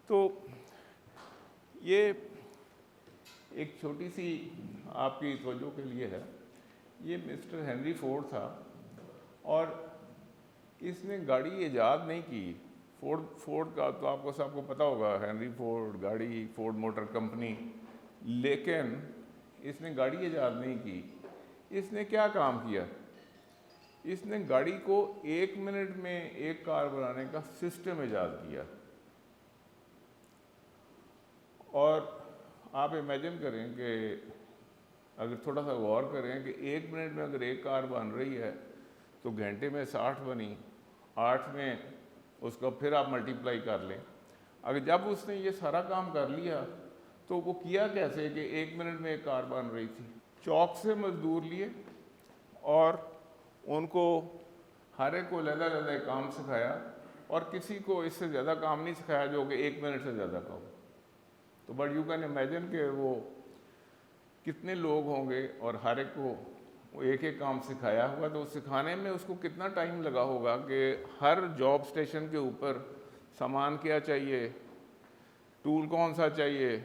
तो ये एक छोटी सी आपकी तवज्जो के लिए है। ये मिस्टर हेनरी फोर्ड था और इसने गाड़ी ईजाद नहीं की। फोर्ड का तो आपको सबको पता होगा, हेनरी फोर्ड गाड़ी, फोर्ड मोटर कंपनी, लेकिन इसने गाड़ी ईजाद नहीं की। इसने क्या काम किया? इसने गाड़ी को 1 मिनट में एक कार बनाने का सिस्टम ईजाद किया। और आप इमेजिन करें कि अगर थोड़ा सा गौर करें कि 1 मिनट में अगर एक कार बन रही है तो घंटे में 60 बनी, 8 में उसका फिर आप मल्टीप्लाई कर लें। अगर जब उसने ये सारा काम कर लिया तो वो किया कैसे कि 1 मिनट में एक कार बन रही थी? चौक से मजदूर लिए और उनको हर एक को अलग-अलग काम सिखाया और किसी को इससे ज़्यादा काम नहीं सिखाया जो कि 1 मिनट से ज़्यादा का हो। तो बट यू कैन इमेजिन कि वो कितने लोग होंगे और हर एक को एक एक काम सिखाया होगा, तो सिखाने में उसको कितना टाइम लगा होगा कि हर जॉब स्टेशन के ऊपर सामान क्या चाहिए, टूल कौन सा चाहिए,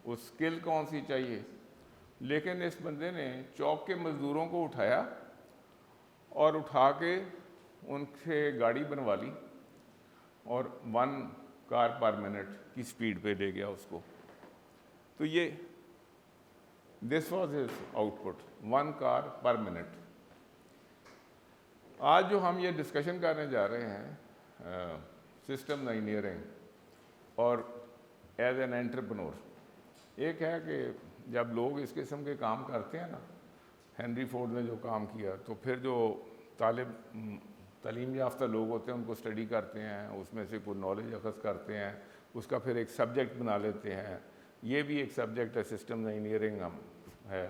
उस स्किल कौन सी चाहिए। लेकिन इस बंदे ने चौक के मज़दूरों को उठाया और उठा के उनसे गाड़ी बनवा ली और 1 कार पर मिनट की स्पीड पे ले गया उसको। तो ये this was his output, 1 car पर मिनट। आज जो हम ये डिस्कशन करने जा रहे हैं सिस्टम इंजीनियरिंग और एज एन एंटरप्रेन्योर, एक है कि जब लोग इस किस्म के काम करते हैं ना, हेनरी फोर्ड ने जो काम किया, तो फिर जो तालीम याफ्ता लोग होते हैं उनको स्टडी करते हैं, उसमें से कोई नॉलेज अखज़ करते हैं, उसका फिर एक सब्जेक्ट बना लेते हैं। ये भी एक सब्जेक्ट है, सिस्टम इंजीनियरिंग है।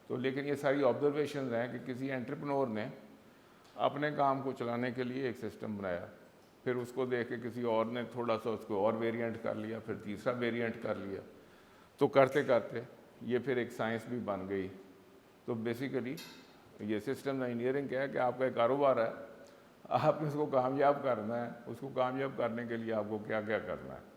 तो लेकिन ये सारी ऑब्जर्वेशन हैं कि किसी एंटरप्रेन्योर ने अपने काम को चलाने के लिए एक सिस्टम बनाया, फिर उसको देख के किसी और ने थोड़ा सा उसको और वेरिएंट कर लिया, फिर तीसरा वेरिएंट कर लिया। तो करते करते ये फिर एक साइंस भी बन गई। तो बेसिकली ये सिस्टम इंजीनियरिंग क्या है कि आपका एक कारोबार है, आपने उसको कामयाब करना है, उसको कामयाब करने के लिए आपको क्या क्या करना है।